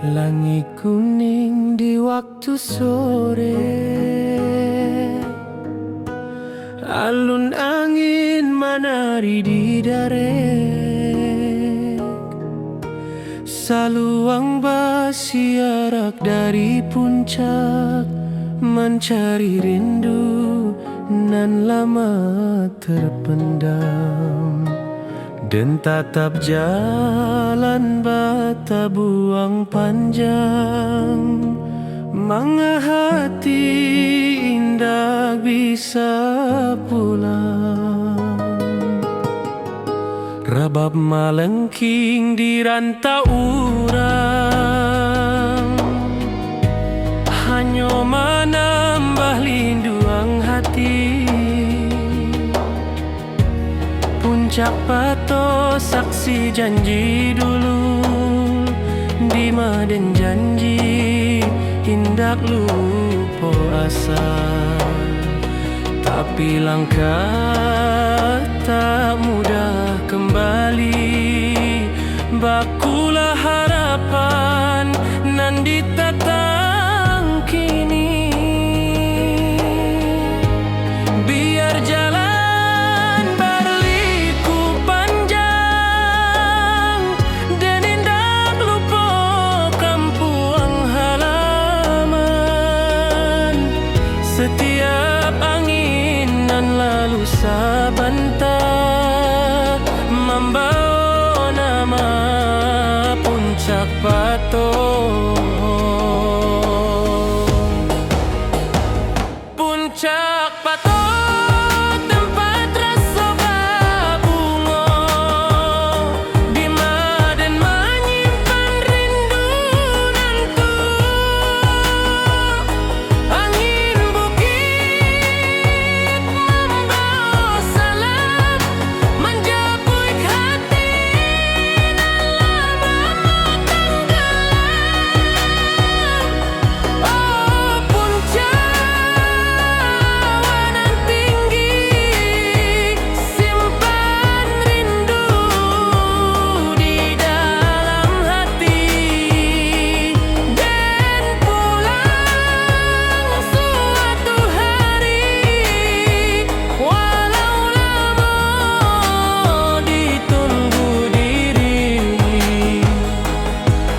Langit kuning di waktu sore, alun angin menari di darek, saluang bersiarak dari puncak, mencari rindu nan lama terpendam. Dan tatap jalan bata buang panjang, manga hati indah bisa pulang. Rabab malengking di rantau urang, hanya menambah linduang hati. Puncak Pato saksi janji dulu, di maden janji hindak lupa asal. Tapi langkah tak mudah kembali, bakulah harapan nan ditatang kini. Biar jalan setiap angin nan lalu sabanta, membawa nama Puncak Pato. Puncak Pato tempat rasa berbunga, di maden menyimpan rindu nantu. Angin bukit membawa salam, menjapui hati nan lama tenggelam. Oh puncak nan tinggi, simpan rindu di dalam hati. Dan pulang suatu hari, walau lama ditunggu diri.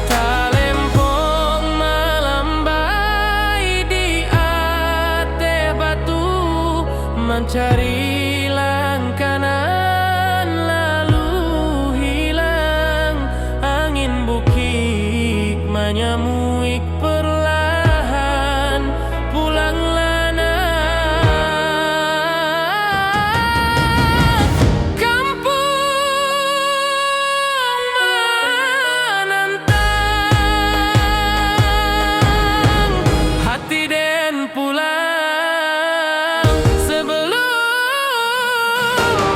Talempong melambai di ate batu, mencari langkanan lalu hilang. Angin bukit menyamuik perlahan, pulanglah nak kampung menantang. Hati den pulang sebelum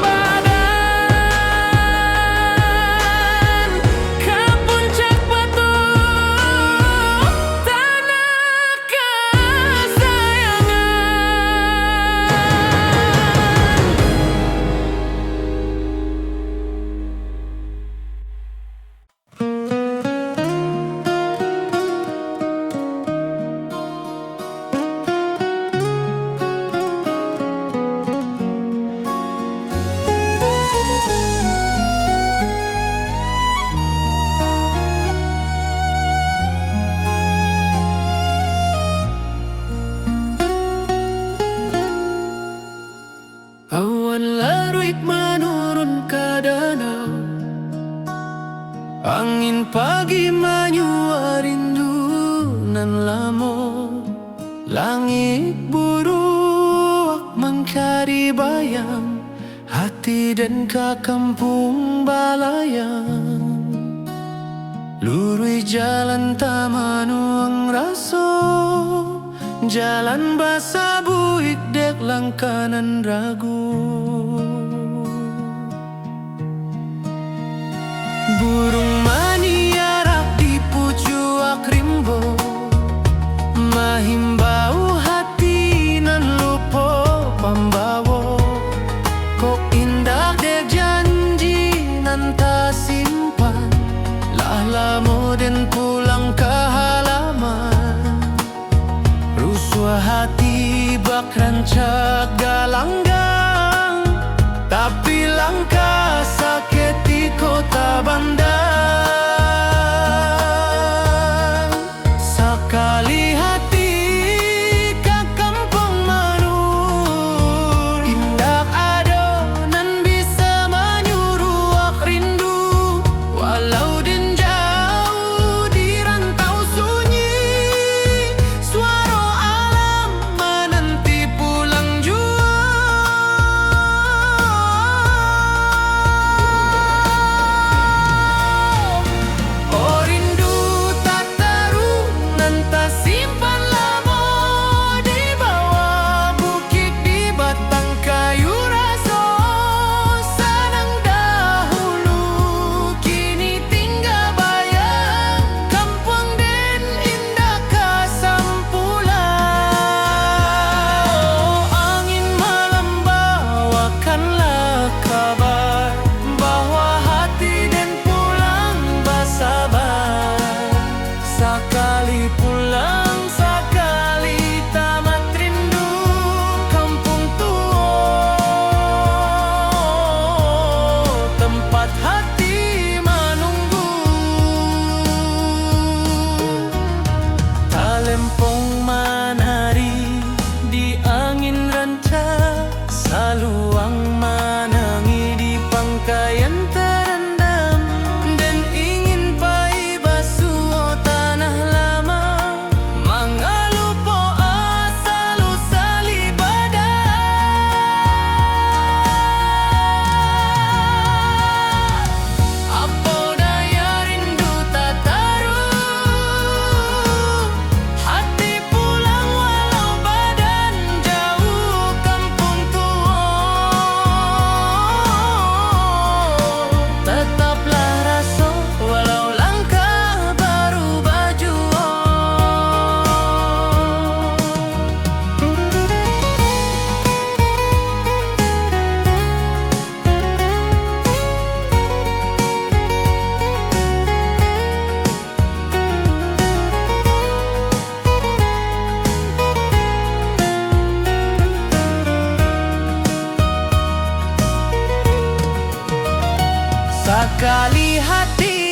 badan ke Puncak Pato, tanah kesayangan. Awan larut menurun ke danau, angin pagi menyua rindu nan lamo. Langit buruk mengkari bayang, hati dan ke kampung balayang. Lurui jalan tamanuang raso, jalan basah buik dek langkanan ragu. Burung maniarak di pucuak rimbo, lamo dan pulang ke halaman. Rusua hati bak rancak galanggang, tapi langkah sakit di kota Bandar. Sekali hati ke kampung Manur, indah ado nan bisa menyuruh rindu. Walau den jauh di rantau sunyi, suara alam menanti pulang jua. Oh rindu tak tarunan tak simpan lama di bawah bukit di batang kayu raso. Senang dahulu kini tinggal bayang, kampung den indah kasampulan. Angin malam bawakanlah kabar bahwa hati den pulang bersabar. Sekali pulang, sekali tamat rindu kampung tua, tempat hati menunggu. Talempong manari di angin rancak, saluang manangi di pangkaian terendam, dan ingin pai basuh tanah lama, mengalupo asal usali badan. Apa daya rindu tak taruh, hati pulang walau badan jauh kampung tua. Tetaplah rasa walau langkah baru baju. Sekali hati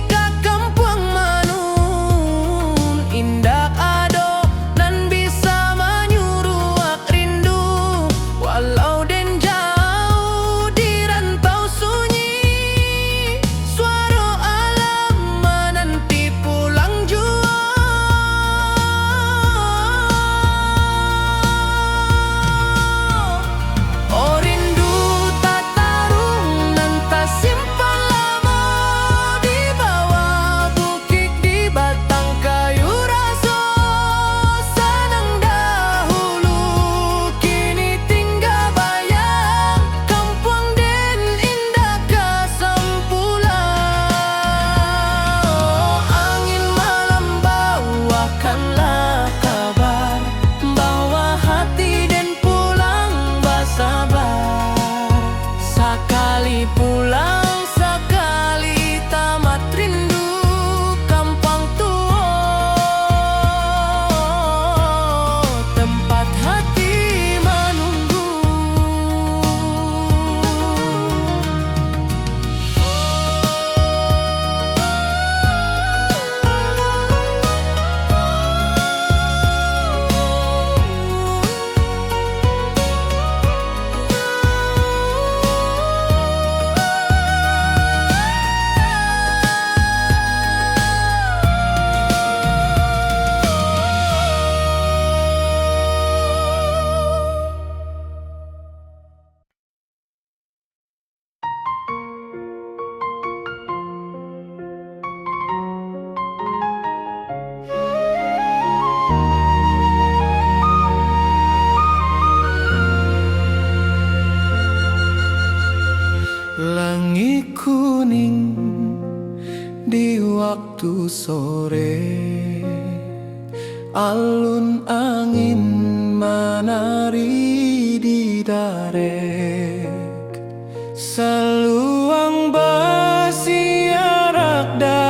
ke kampung Manun, indah ado nan bisa menyuruh rindu. Walau den jauh di rantau sunyi, suara alam menanti pulang jua. Oh rindu tak tarunan tak simpan lama di bawah bukit di batang kayu raso. Senang dahulu kini tinggal bayang, kampung den indah kasampulan. Angin malam bawakanlah kabar bahwa hati den pulang bersabar. Sekali pulang, sekali tamat rindu kampung tua, tempat hati menunggu. Langit kuning di waktu sore, alun angin menari di darek, seluang bersiarak dari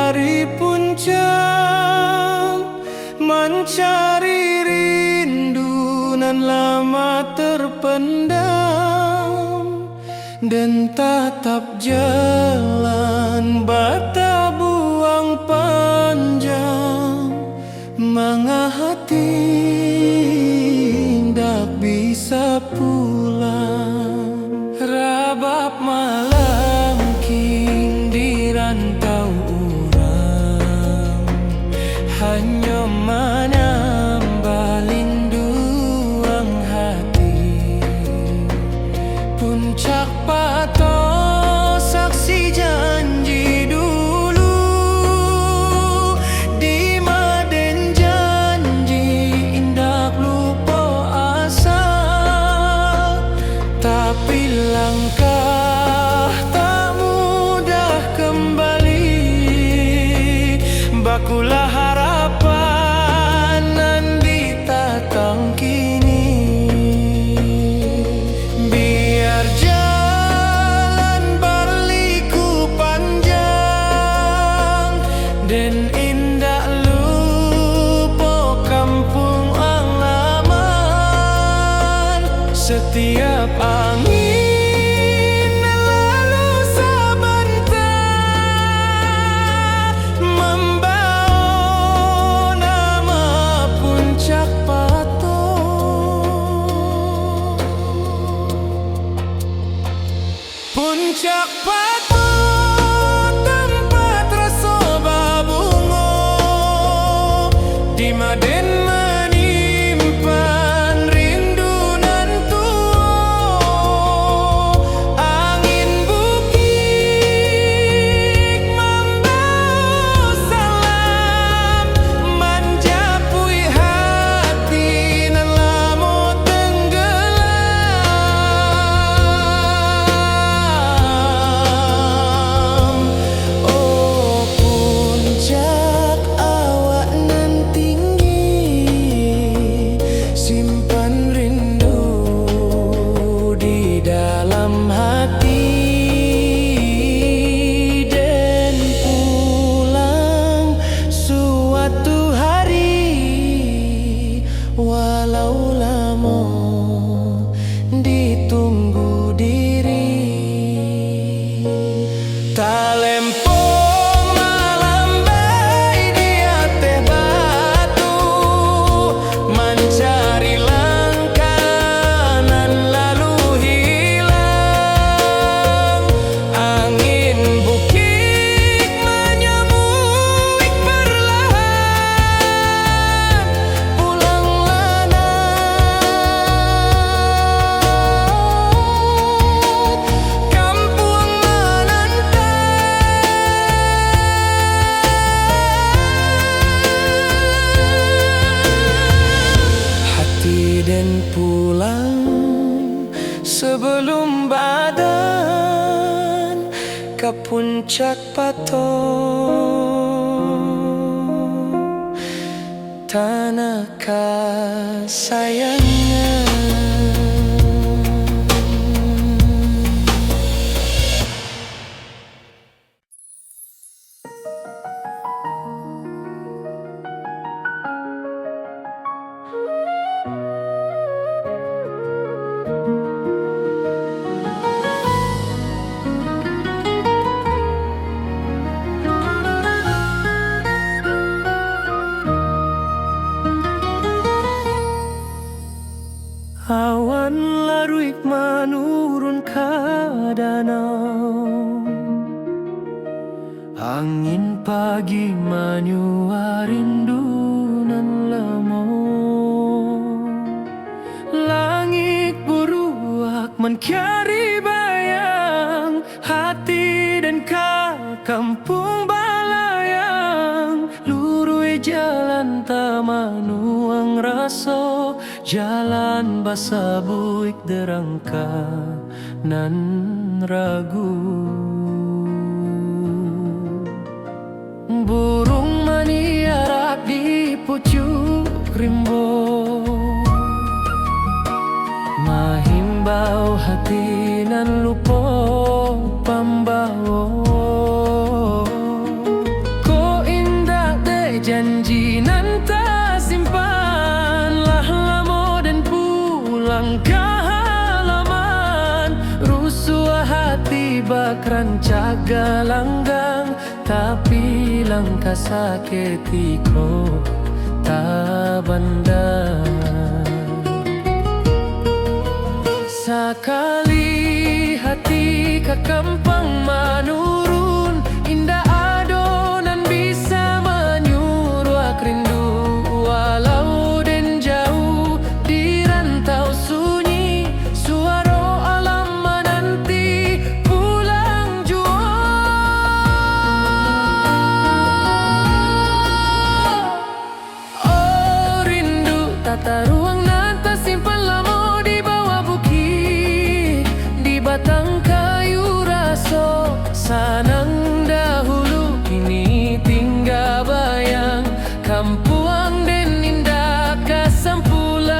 dan tatap jalan bata buang panjang, manga hati ndak bisa pulang. Rabab malam king di rantau urang, hanya menambah linduang hati. Puncak pato saksi janji dulu, di maden janji indak lupa asal. Tapi langkah tak mudah kembali, bakulah harapan nan ditatang kini. Biar jalan berliku panjang dan indah lupa kampung halaman. Setiap angin lalu sebentar membawa nama puncak pato. Puncak pato tempat rasa babungo, di maden menyimpan rindu nan tua. Angin bukit membawa salam, menjapui hati nan lamo tenggelam. Oh puncak awak nan tinggi, simpan rindu di dalam hati, dan pulang suatu hari, walau lama ditunggu diri. Talempong malam bayi di atas batu, mencari langkah nan lalu hilang. Angin bukit menyembuik perlahan, pulanglah nak, kampung menanti. Hati dan pulang sebelum badan ke puncak pato, tanah kesayangan. Awan laruik menurun ke danau, angin pagi menyua rindu nan lemo. Langit buruak mencari bayang, hati dan kampung balayang. Lurui jalan tamanuang raso, jalan basa buik derangka nan ragu. Burung maniarak di pucuk rimbo, mahimbau hati nan lupa pambawo. Ko indah de janji nan tak simpan, lah lamo dan pulang ke halaman. Rusuh galanggang, tapi langkah sakitiko tak banda. Sakali hati kekampang menurun, indah adonan bisa menyuruh rindu. Walau den jauh di rantau sunyi, suara alam menanti pulang jua. Oh rindu tata ruang nan tersimpan lama di bawah bukit, di batang kayu raso sanang dahulu. Kini tinggal bayang kampuang den indah kasampulang.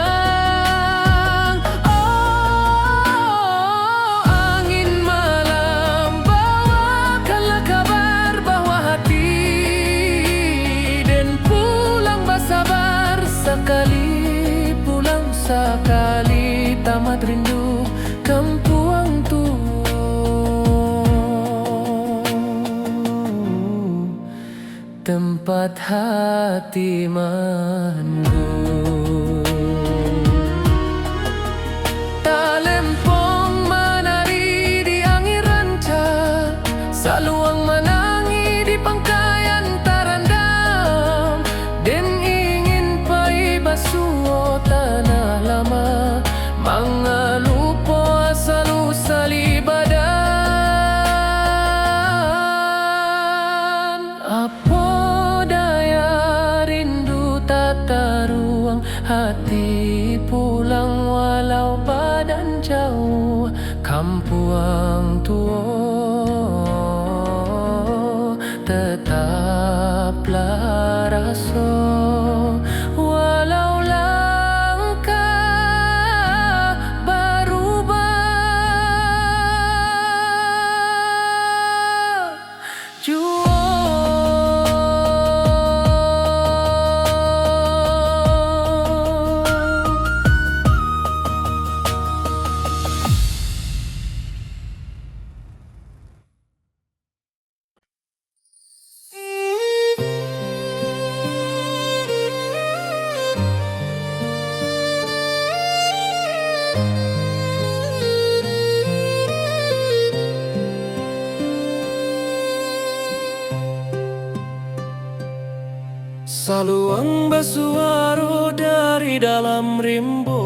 Oh angin malam bawakanlah kabar bahwa hati den pulang bersabar. Sekali pulang sekali tamat rindu kampuang tu. Tempat hati mandu. Talempong menari di angin ranca, saluang menangi di pangkayan tarandam. Den ingin pai basuh tanah lama, mangalupo asal usali badan. Apa daya rindu tata ruang hati pulang walau badan jauh. Kampuang tua tetaplah raso, walau langkah berubah jua. Saluang bersuara dari dalam rimbo,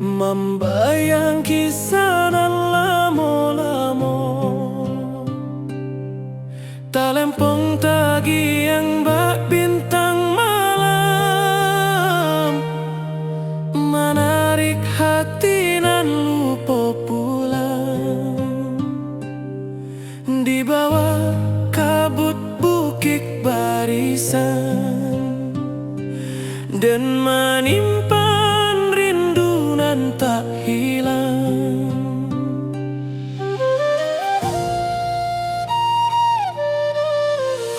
membayang kisah nan lamo-lamo. Talempong tagi yang bak bintang malam, menarik hati nan lupa pulang. Di bawah kabut bukit barisan, dan menyimpan rindu nan tak hilang.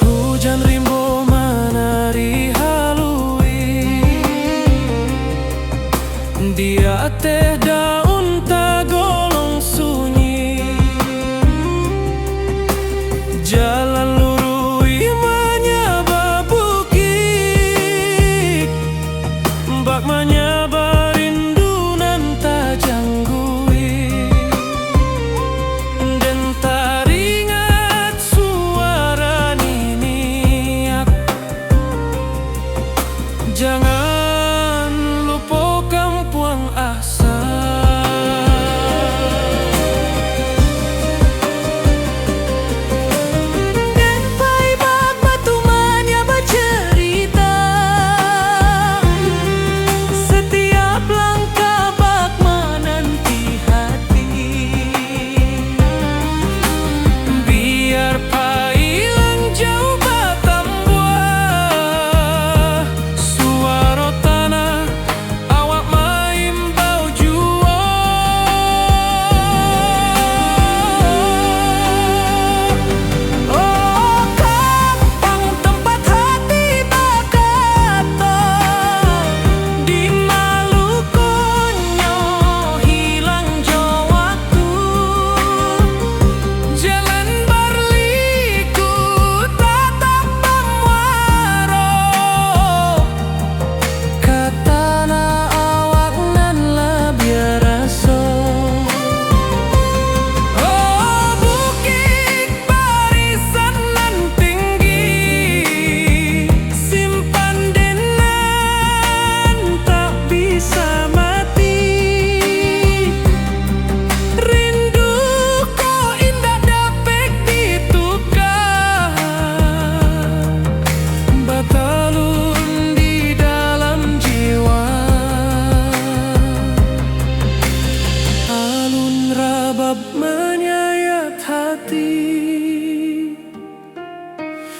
Hujan rimbo menari halui, dia teh daun tagolong sunyi. Jalan lurui menyaba bukit, bak menyaba rindu nan tak janggui. Dan teringat suara nini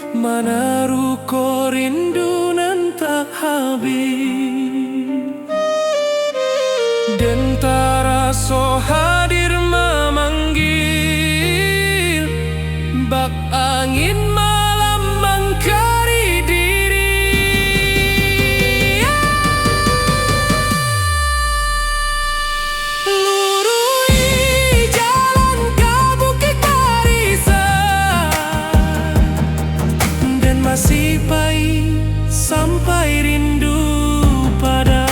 Mana ruko rindu nan tak habis, dan tara so hadir memanggil, bak angin malam mengkari diri. Lurui jalan ke Bukit Barisan, dan masih pahit sampai rindu padamu.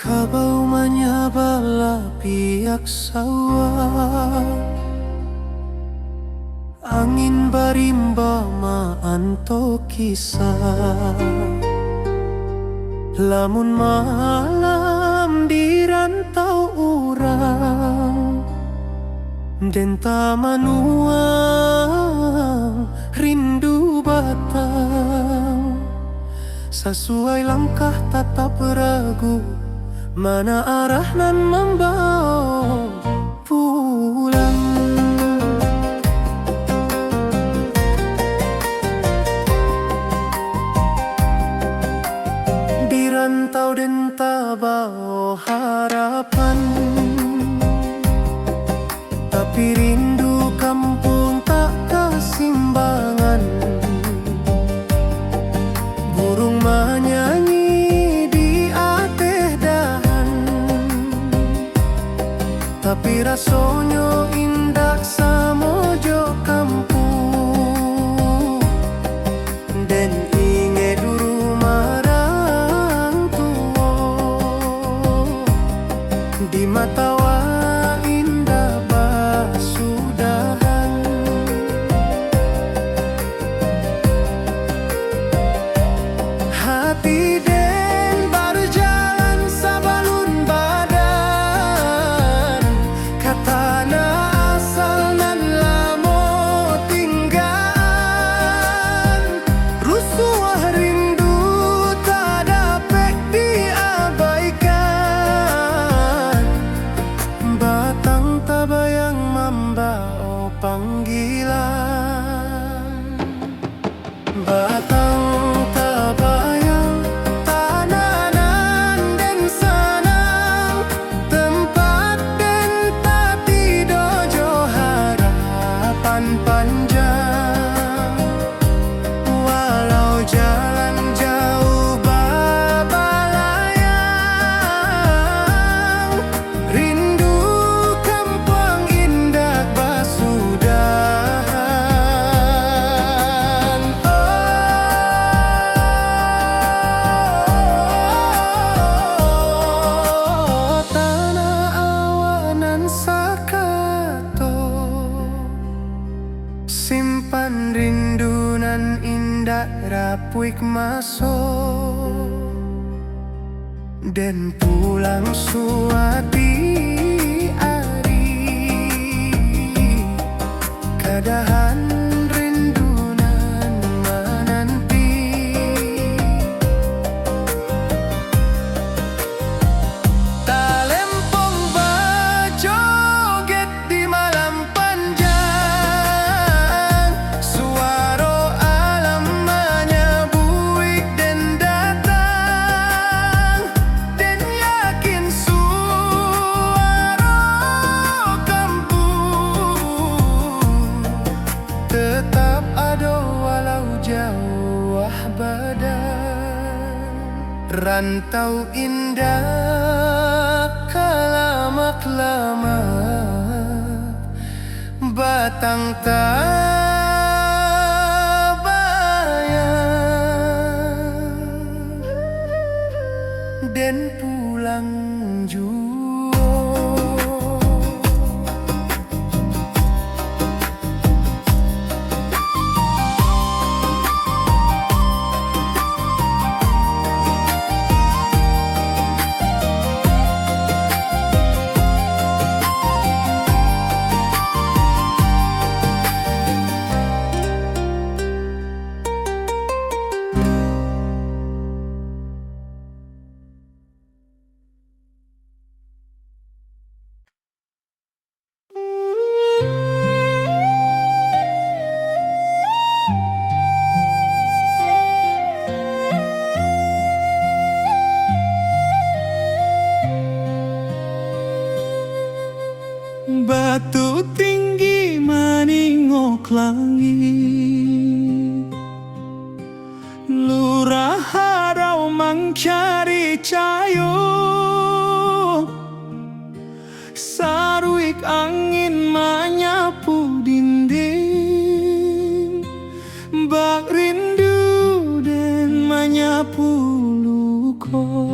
Kabau menyabala pihak sawah, angin barimba maanto kisah. Lamun malam di rantau urang, denta manuang rindu batang. Sesuai langkah tatap ragu, mana arah nan membawa pulang. Di rantau dan tabau harapan, tapi rindu kampung tak kesimbangan. Burung menyanyi tapi rasanya indah samojo kampung, dan inge dulu marang tua di mata wa indah basudahan. Hati den berjalan sabalun badan, tanah asal nan lamo tinggal. Rusuh rindu tak dapat diabaikan, batang tabayang membawa panggilan. Batang tabayang tanah nan den sanang, tempat den panjang. Walau jalan jauh babalayang, rindu kampung indah basudahan. Oh, tanah awanan sakato, simpan rindu nan indah rapuik masuk, dan pulang suati ari. Kadahan rindu nan menanti, talempong bajoget di malam panjang. Suara alam menyebuik dan datang, dan yakin suara kampung tetap ada walau jauh badan. Rantau indah kalamak lama sang tabayang den pulang juo. Batu tinggi meningok langit, lurah harau mencari cayo, saruik angin menyapu dinding, bak rindu dan menyapu luko.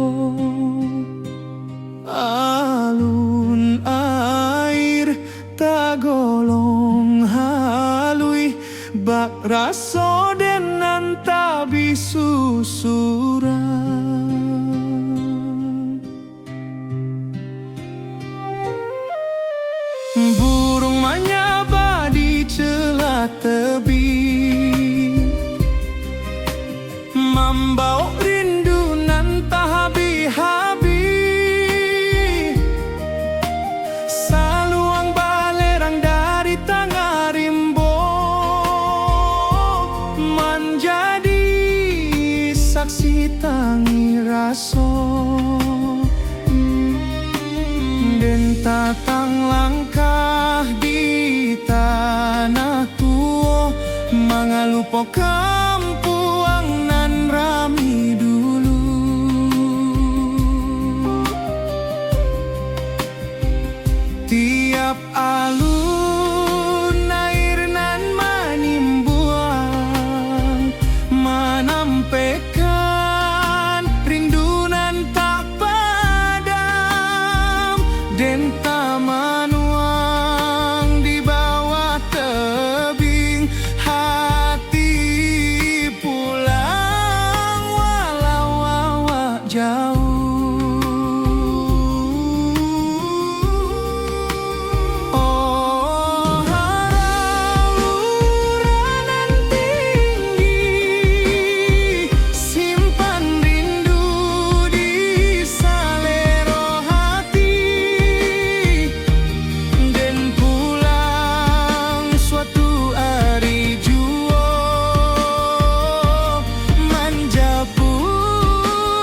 Alun air tagolong halui, bak raso den nantabi susuran. Burung menyaba di celah tebing, membawa rindu nan tak habis-habis. Saluang balerang dari tangga rimbo, menjadi saksi tangi raso. Den tatang langkah di tanah tua, mengalupo kampuang nan rami dulu. Tiap alun air nan menimbuang, menampaikan rindu nan tak padam. Den tamanuang di bawah tebing, hati pulang walau awak jauh. Oh harauran nan tinggi, simpan rindu di salero hati. Den pulang suatu hari juo, menjapu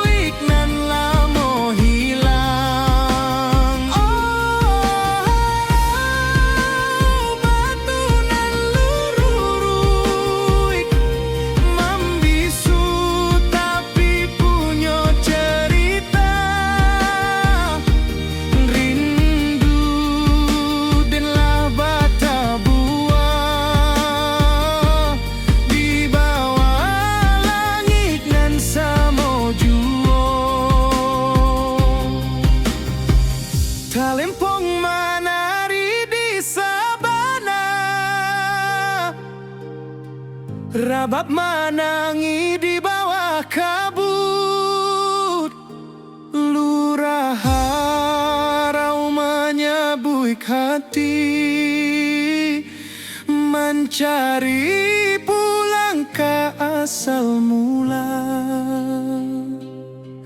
iknan lamo hilang. Batu nan lururuik, membisu tapi punyo cerita. Rindu denlah bata buah, di bawah langit nan samo juo. Talempong menari di sabana, rabab menangi di bawah kabut. Lurah harau menyebuik hati, mencari pulang ke asal mula.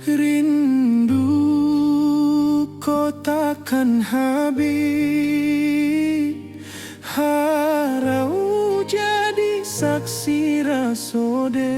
Rindu kau takkan habis, harau jadi saksi rasoden.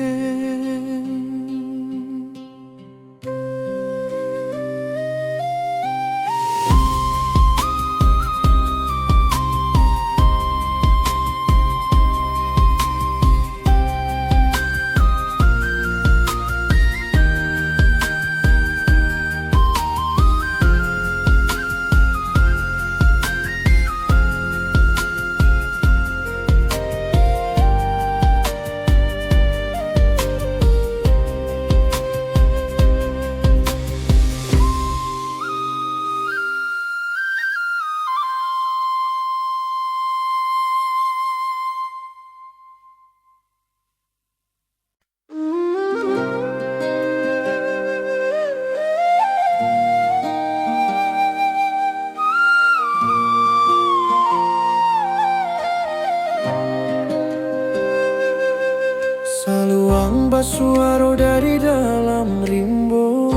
suara dari dalam rimbo,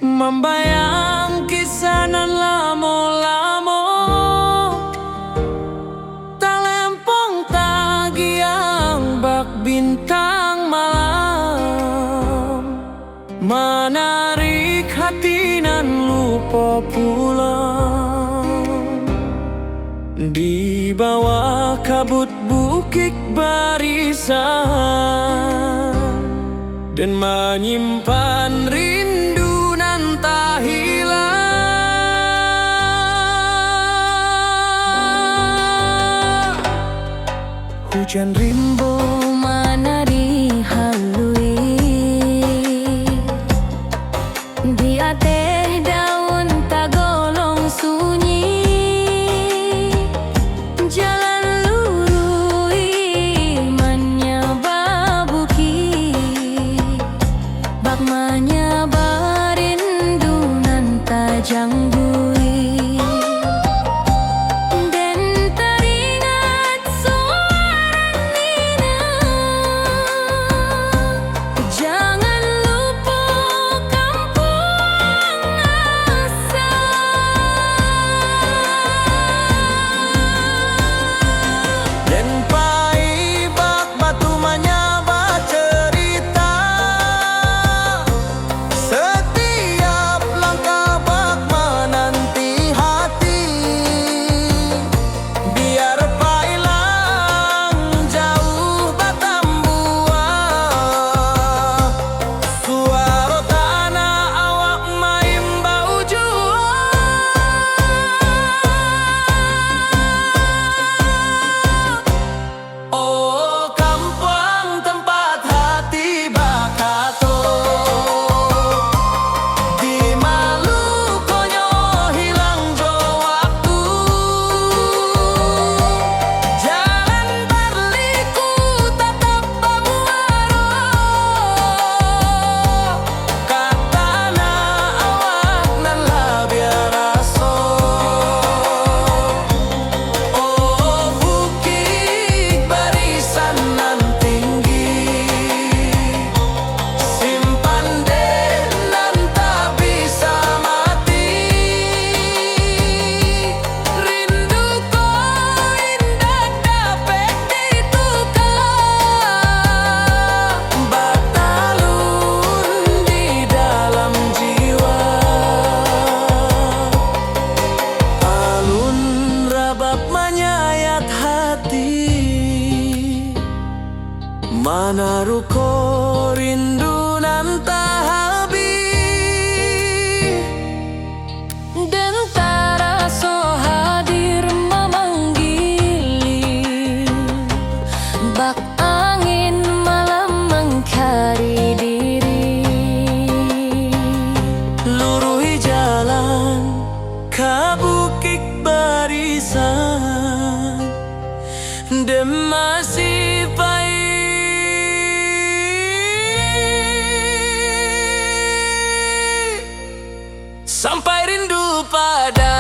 membayang kisah nan lamo-lamo, talempong tagiang bak bintang malam, menarik hati nan lupa pulang. Di bawah kabut bukit barisan, dan menyimpan rindu nan tak hilang. Hujan rimbo menari halui di ateh daun tagolong sunyi, jalan lurui menyaba bukit, bak menyaba rindu nan tajang bui. Dan teringat suara Nina, jangan lupa kampung asal. dan pai bak batu menyaba cerita, setiap langkah bak menanti hati. Biar pailang jauh batambuah, suara tanah awak maimbau jua. Oh kampung tempat hati bakato, di Malukonyo hilang jo waktu, jalan berliku tetap bamuaro, katana awak nan labiar raso. Oh bukit barisan nan tinggi, simpan den nan tak bisa mati. Rindu ko indah dapat ditukar, batalun di dalam jiwa. Alun rabab menyayat hati, menaruh ko rindu nan tak habis. Dan taraso hadir memanggil, bak angin malam mengkari diri. Lurui jalan ke bukit barisan, dan masih pahit sampai rindu pada.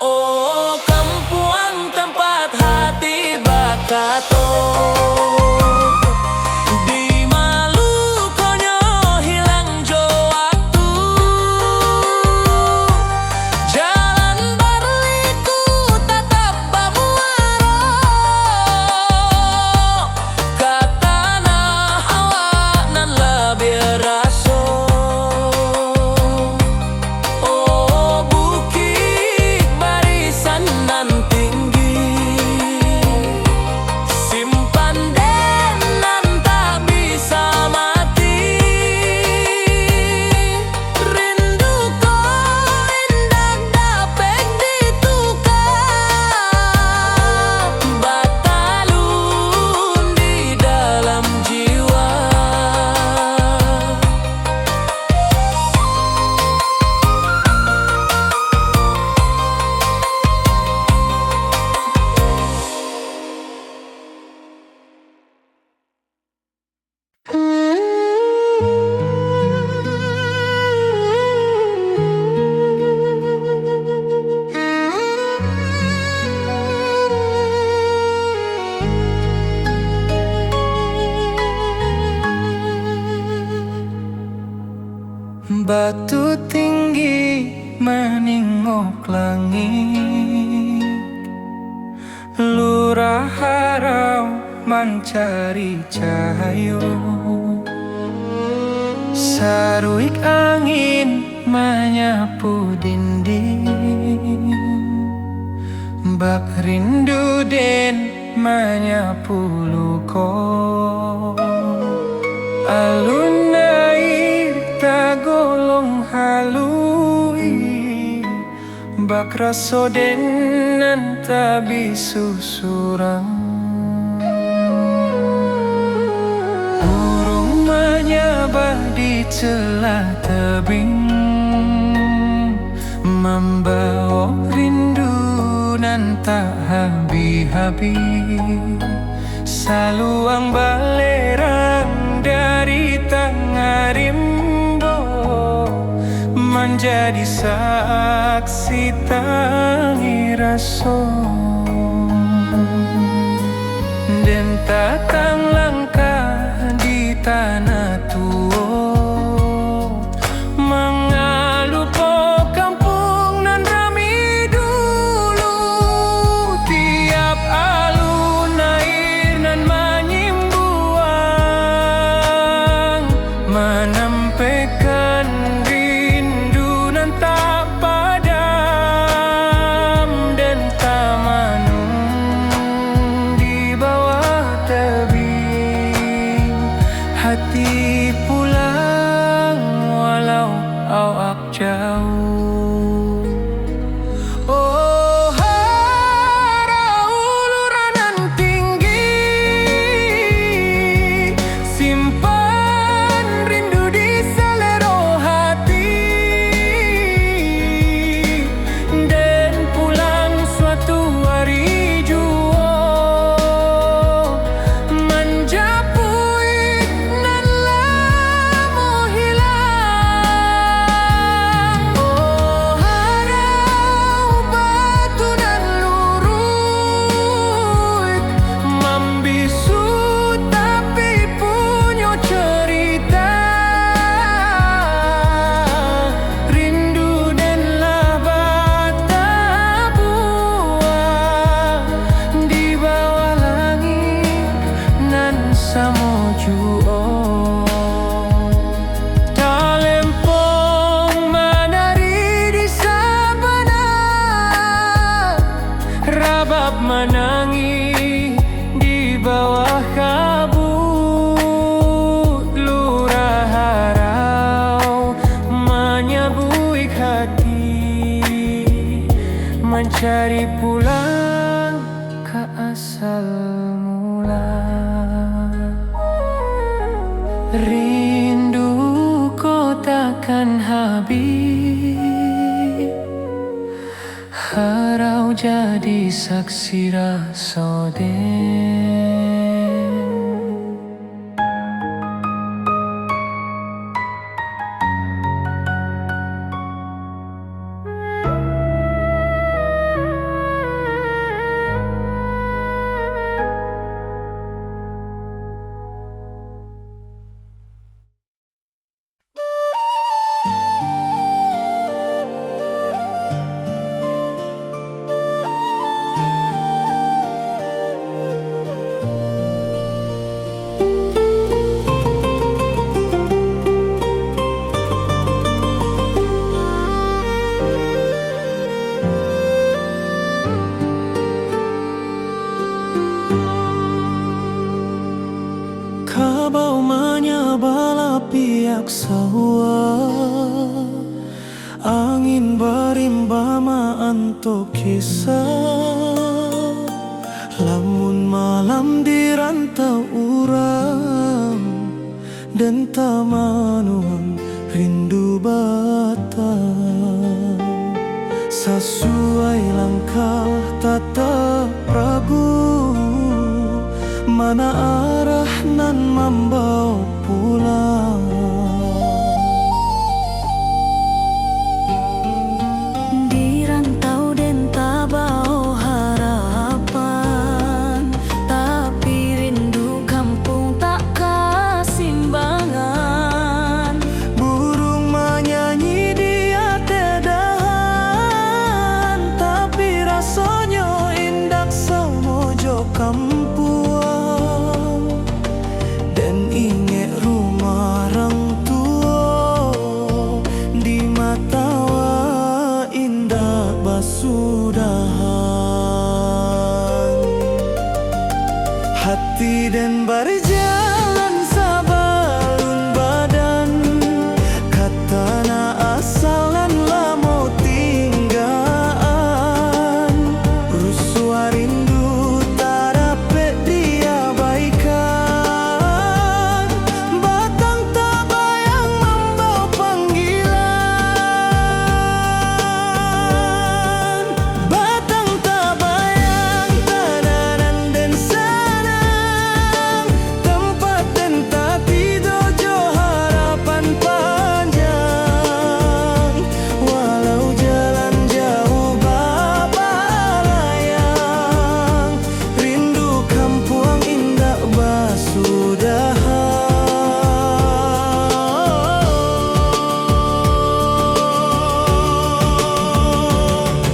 Oh kampung tempat hati bakato, di Malukonyo hilang jo waktu, jalan berliku tetap bamuaro, Batu tinggi meningok langit, lurah harau mencari cahaya. Saruik angin menyapu dinding, bak rindu den menyapu luko. Alun air tagolong halui, bak raso den nan tabi susurang. Burung menyabah di celah tebing, membawa rindu nan tak habis-habis. Saluang balerang dari tengah rimbo, menjadi saksi tangi raso. Dan tatang langkah di tanah tua, mengalu po kampung nan rami dulu. Tiap alun air nan menyimbuang, menampaikan rindu nan tak padam. Dan tamanung di bawah tebing, hati pulang walau awak jauh. Oh harau luranan tinggi, simpan rindu di selero hati. Dan pulang suatu hari jua, menjapui nan lamo hilang. Oh harau batu nan lurut, membisu tapi punya cerita. Rindu dan bata buah di bawah langit nan samojuo. Talempong menari di sabana, rabab menangi di bawah kabut. Lurah harau menyabuik hati, mencari pulang ke asal mula. Rindu ko takkan habis, harau jadi saksi rasa den. Kabau menyabala piak sawah, angin berimbama untuk kisah. Lamun malam di rantau urang, dan tamanuang rindu bata. Sesuai langkah tata Prabu, mana arah nan membawa pulang. Di rantau dan tabau harapan, tapi rindu kampung tak kesimbangan. Burung menyabak Berjalan sabalun badan, katana asalan lamo tinggaan. Rusua rindu tak dapat diabaikan. Batang tak bayang membawa panggilan. Batang tak bayang tananan dan sanang. Tempat dan tak tidur jo harapan panjang. Walau jalan jauh bapa layang, rindu kampung indah basudahan.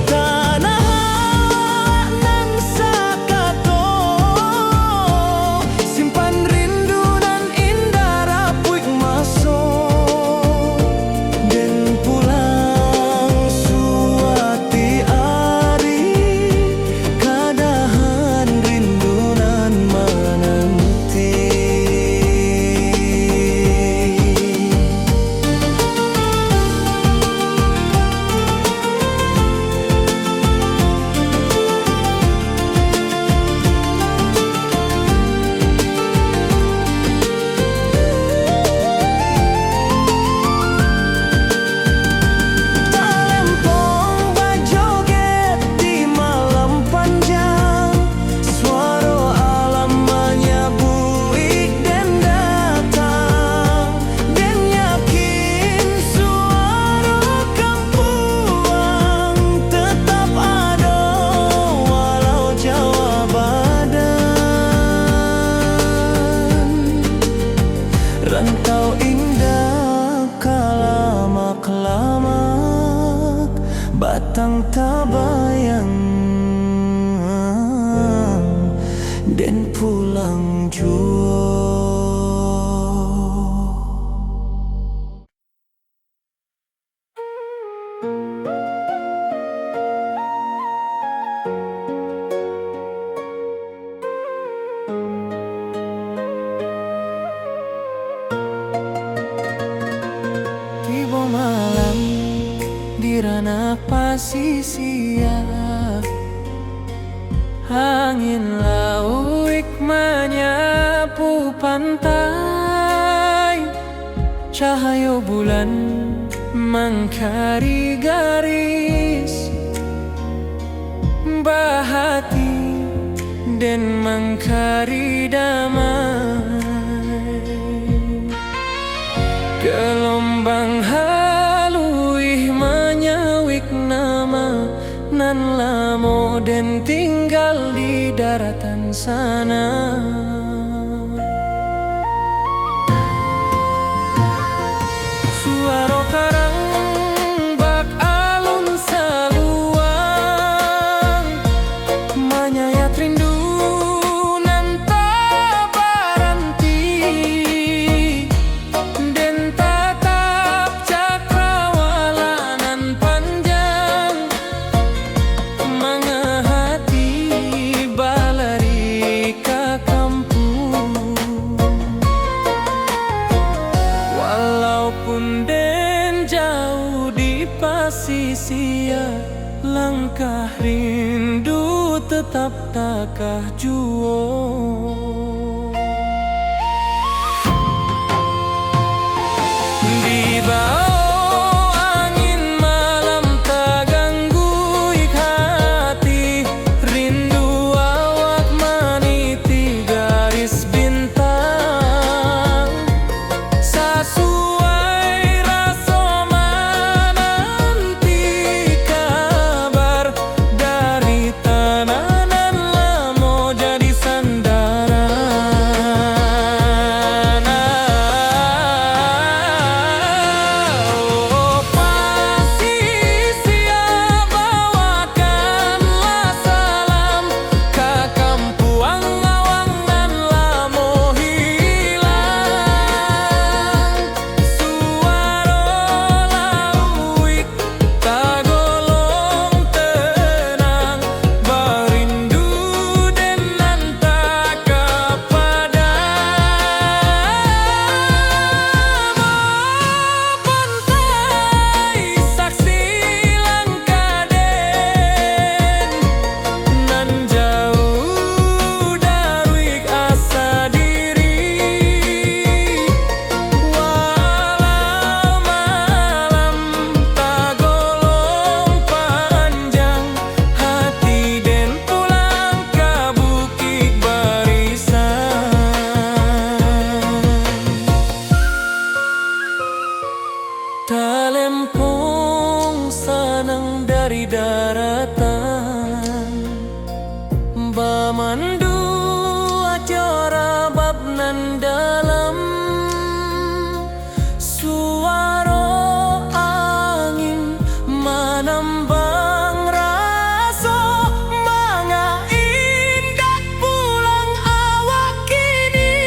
Tanah nan sakato, simpan rindu nan indah rapuik masuk. Den pulang suati ari, kadahan rindu nan menanti. Talempong berjoget di malam panjang, suara alam menyabui dan datang. Dan yakin suara kampung tetap ada walau jauh badan. Rantau indah kalamak-lamak, batang tak bayang dan pulang jua. Tiba malam di ranah pasisia, angin lauik menyapu pantai. Cahaya bulan mengkari garis bahati dan mengkari damai. Gelombang haluih menyawik nama nan lamo dan tinggal di daratan sana. Suara karang bak alun saluang, menyayat rindu nan tak baranti. Den tatap cakrawala nan panjang, mengahati balari ka kampung. Walaupun den jauh di pasisia, langkah rindu tetap takah juo. Di bawah angin malam tak ganggu hati, rindu awak meniti garis bintang. Sesuai rasa menanti kabar dari tanah nan lamo jadi sandang. nan dalam. Suara angin menembang rasa manga indah pulang awak kini.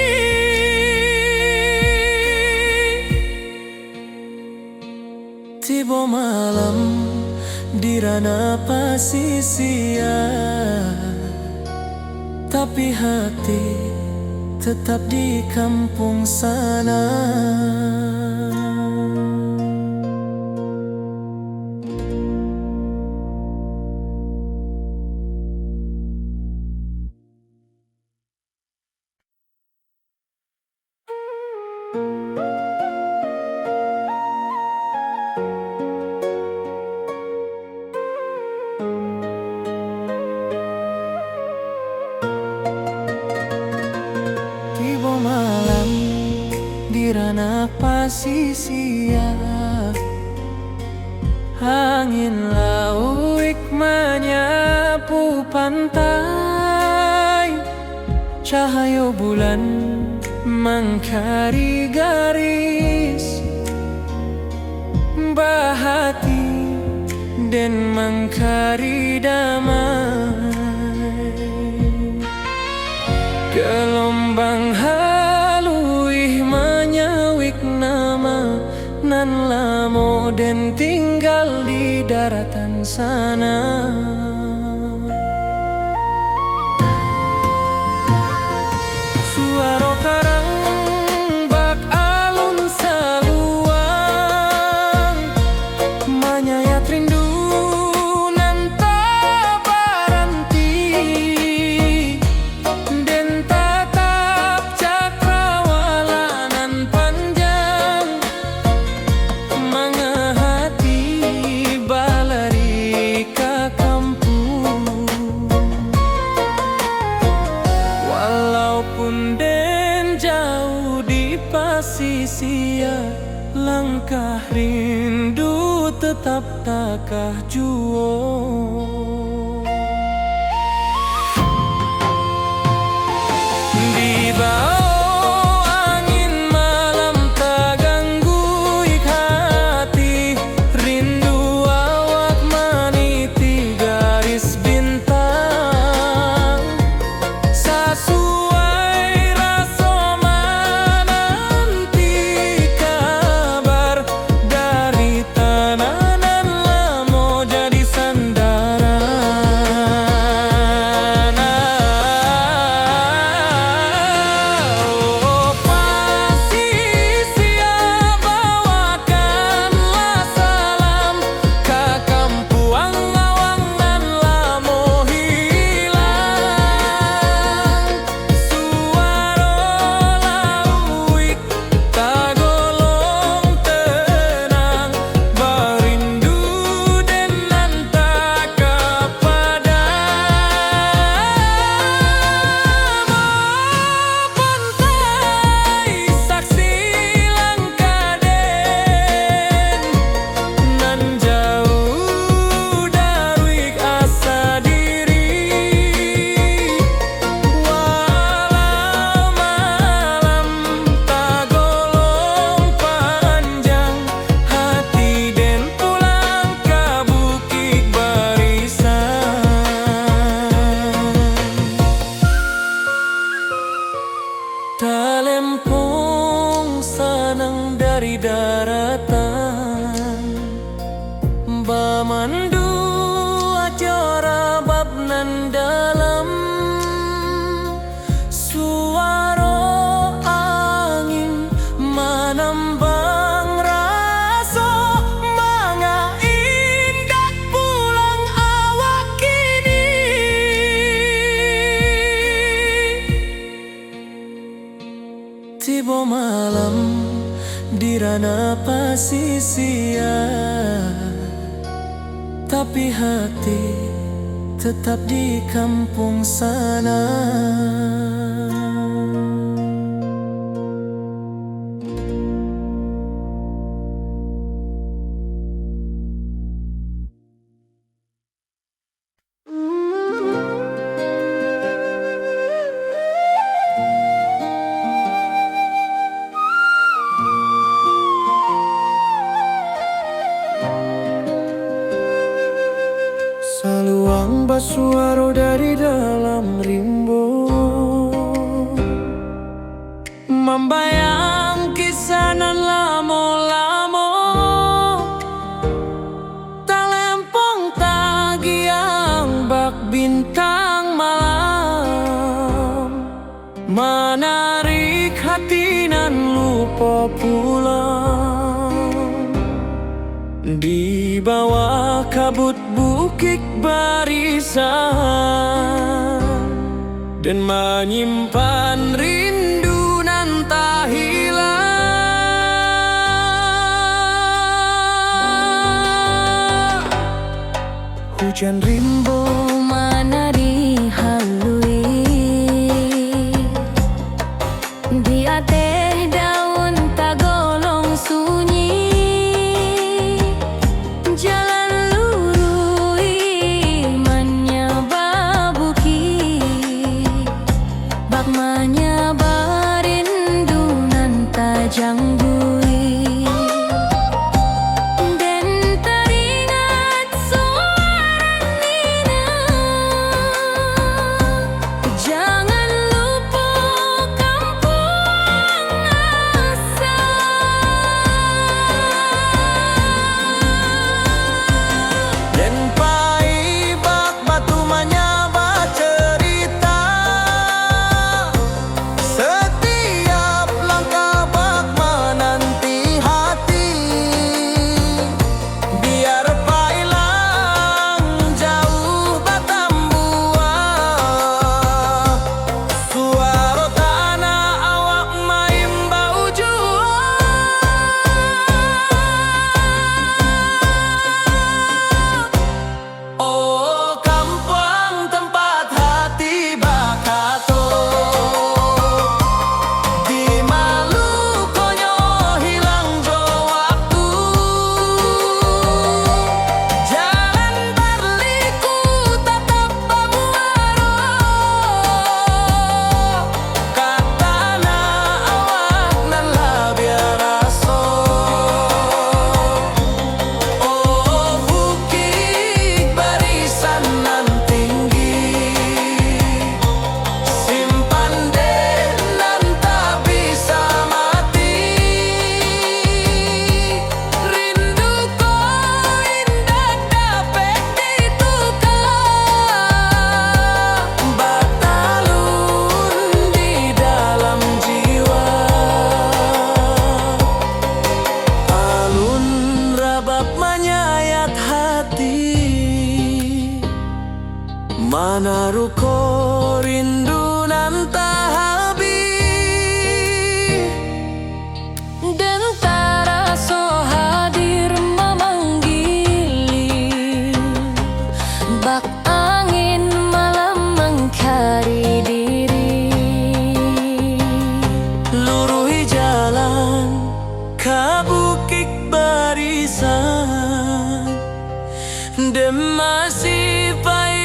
Tiba malam di ranah pasisian, tapi hati tetap di kampung sana. Tiba malam di ranah pasisian, angin lauik menyapu pantai, cahaya bulan mengkari garis bahati dan mengkari damai. Gelombang haluih menyawik nama nan lamo dan tinggal di daratan sana. Suara karang bak alun saluang menyayat rindu nan tak berhenti. Den tatap cakrawala nan panjang mengahati balari ka kampung. Walaupun den jauh di pasisia, langkah rindu tetap takah juo. Di bawah angin malam tak ganggu hati, rindu awak meniti garis bintang. Sesuai rasa menanti kabar dari tanah nan lamo jadi sandaran. Oh, pasisia bawakanlah salam ke kampuang awang nan lamo hilang. Suara lauik tagolong tenang, berindu dan nantak kepada pantai. Saksi langkah den nan jauh dari asa diri. Walau malam tagolong panjang, hati den pulang ke bukit barisan. Talempong sanang dari daratan, bamandu acara bab nan dalam. Suara angin menembang rasa manga indah pulang awak kini. Tiba malam di ranah pasisian, tapi hati tetap di kampung sana. Membawa suara dari dalam rimbo, membayang kisah nan lamo-lamo, talempong tagiang bak bintang malam, menarik hati nan lupa pulang. Di bawah kabut bukit barisan, dan menyimpan rindu nan tak hilang. Hujan rimbo Manari halui di ateh daun tagolong sunyi, jalan lurui manya babuki, bak manya barindu nan tajang bui. Den teringat suara Nina, jangan lupa kampung asal. dan pai bak batu menyaba cerita, setiap langkah bak menanti hati. Biar pailang jauh batambuah, suara tanah awak main bau jua. Oh kampung tempat hati bakato, di Malukonyo hilang jo waktu, jalan berliku tetap bamuaro, katana awak nan labiar aso. Oh bukit barisan nan tinggi, simpan den nan tak bisa mati. Rindu ko indah dapat ditukar, batalun di dalam jiwa. Alun rabab menyayat hati, manaruko rindu nan tak habis. Dan taraso hadir memanggili, bak angin malam mengkari diri. Luruhi jalan ka bukit barisan, dan masih pahit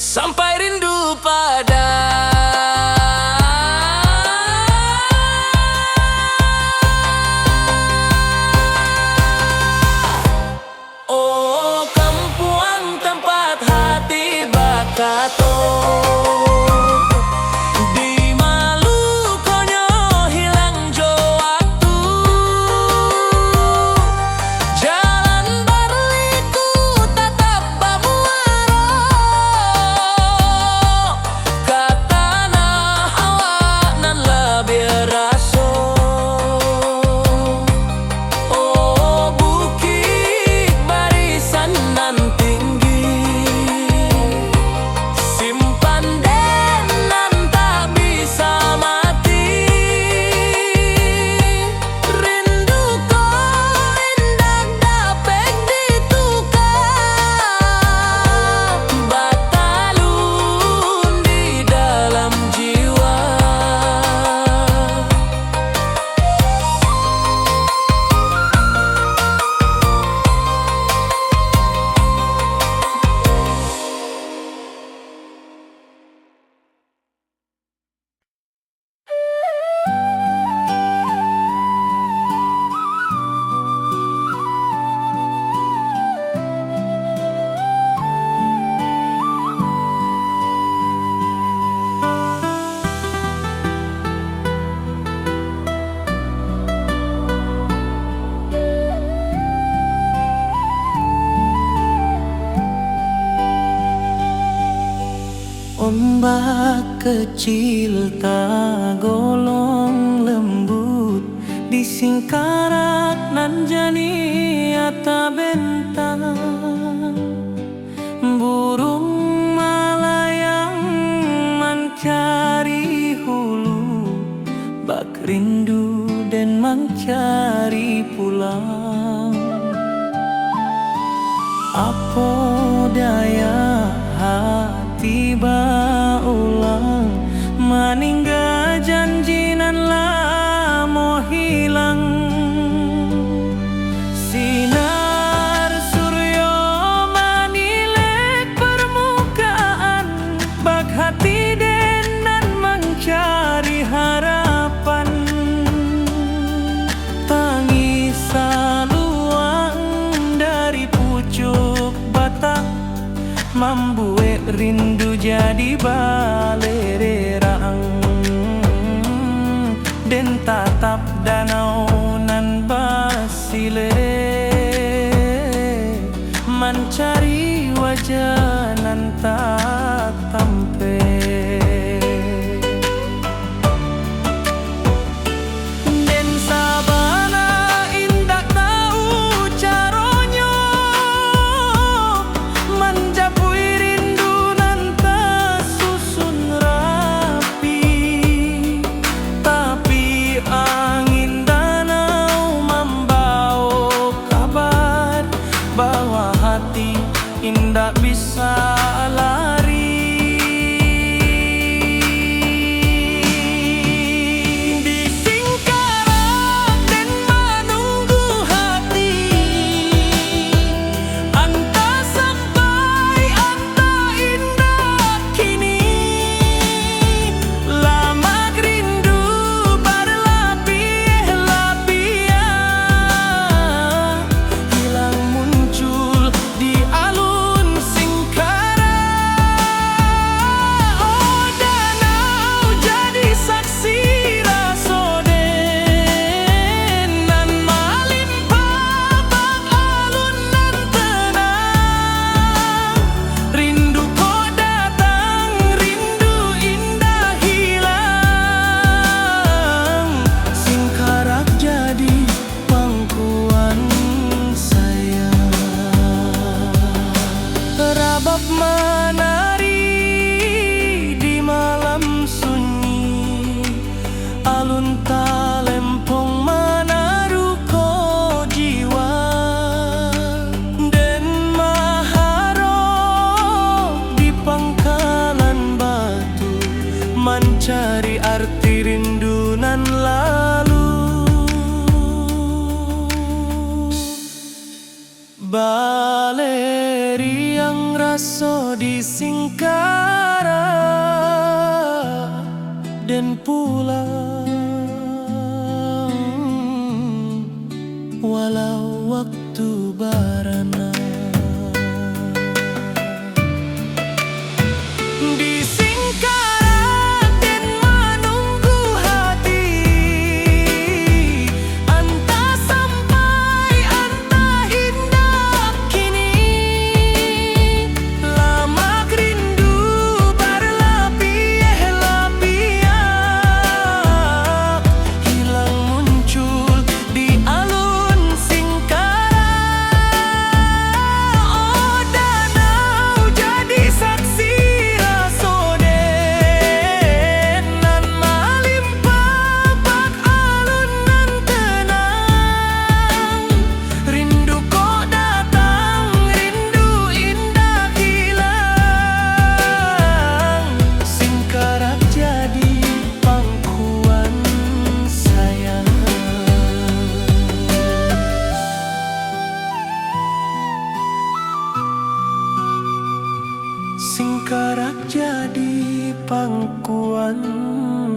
sampai rindu pada. Oh kampung tempat hati bakato, di Malukonyo hilang jo waktu, jalan berliku tetap bamuaro, Ombak kecil tak golong lembut di singkarak nan jani ata bentang. Burung malayang mencari hulu, bak rindu dan mencari pulang. Apa daya hati baulang maningga janji nan lamo hilang. Sinar suryo manilek permukaan, bak hati den nan mencari harapan. Tangis saluang dari pucuk batang, membuat rindu jadi balererang. Den tatap danau nan basile, mencari wajah nan tak tampe. Den sabana indak tahu caronyo, menjapui rindu nan tersusun rapi. Tapi angin danau membawa kabar bahwa hati indak bisa lari. Di singkarak den menunggu hati, anta sampai anta indah kini. Lama rindu berlapis-lapis, hilang muncul di alun singkarak. Oh danau jadi saksi rasoden nan malimpah bak alun nan tenang. Rindu kau datang, rindu indah hilang. Singkarak jadi pangkuan saya. Rabab menari di malam sunyi, alun talempong menaruh ko jiwa. Den maharok di pangkalan batu, mencari arti rindu nan lalu. Baleri yang raso di singkarak dan pulang, walau waktu barana. Di singkarak den menunggu hati, anta sampai anta indah kini. Lama rindu berlapis-lapis, hilang muncul di alun singkarak. Oh danau jadi saksi rasoden nan malimpah bak alun nan tenang. Rindu kau datang, rindu indah hilang. Singkarak jadi pangkuan saya. Singkarak jadi pangkuan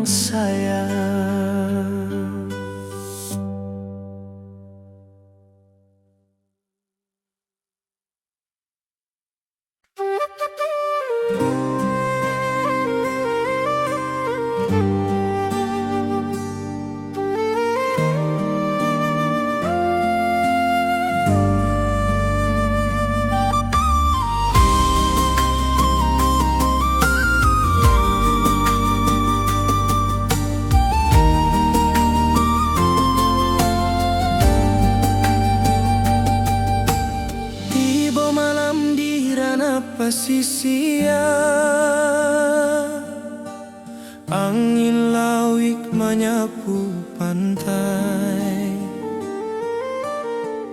saya. menyapu pantai.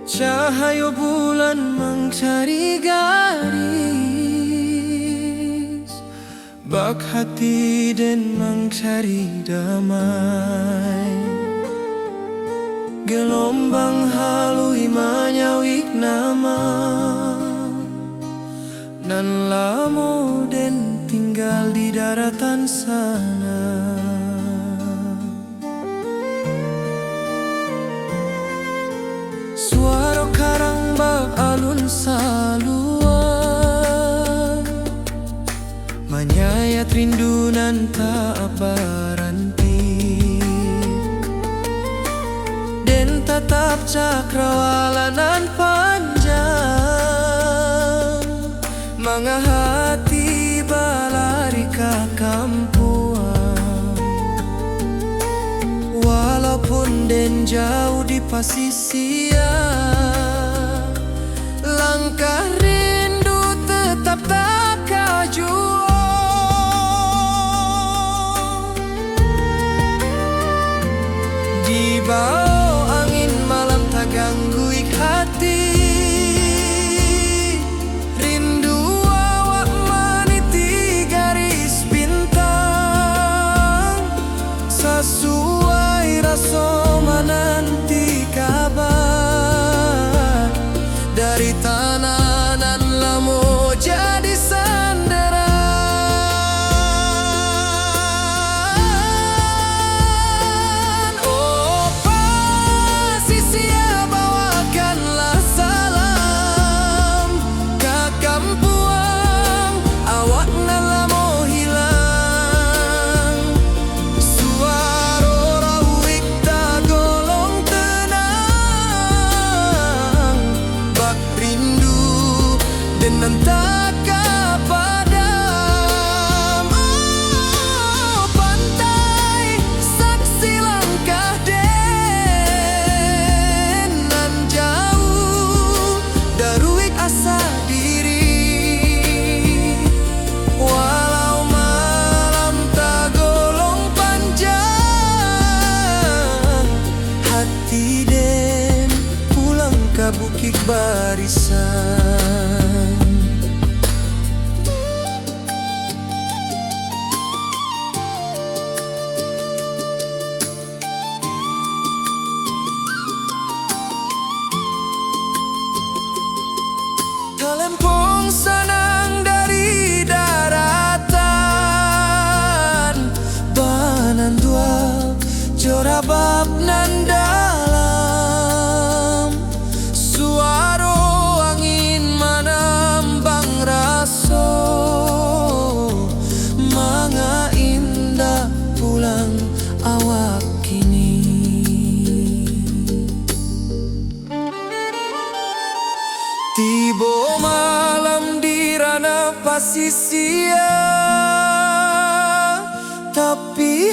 Cahaya bulan mencari garis, bak hati dan mencari damai. Gelombang halui menyawik nama, nan lamo den tinggal di daratan sana. Suara karang bak alun saluan, menyayat rindu nan tak berhenti. Den tatap cakrawalanan panjang, manga hati balari ke kampuan. Walaupun den jauh di pasisia, langkah rindu tetap tak kajuang. Di bawah angin malam tak gangguik hati, rindu awak meniti garis bintang. Sesuai rasa menanti kabar dari tanah nan lamo jadi sandaran. Oh pasisia, bawakanlah salam ke kampuang awak nan lamo hilang. Suara rawik tak golong tenang, bak rindu dengan tak padam. Oh pantai, saksi langkah den nan jauh daruik asa diri. Walau malam tak golong panjang, hati den pulang ke bukit barisan. Telempong senang dari daratan, banan dua jorabab nan dalam. Suara angin menambang raso, manga indah pulang awak kini. Tibo malam di ranah pasisia, tapi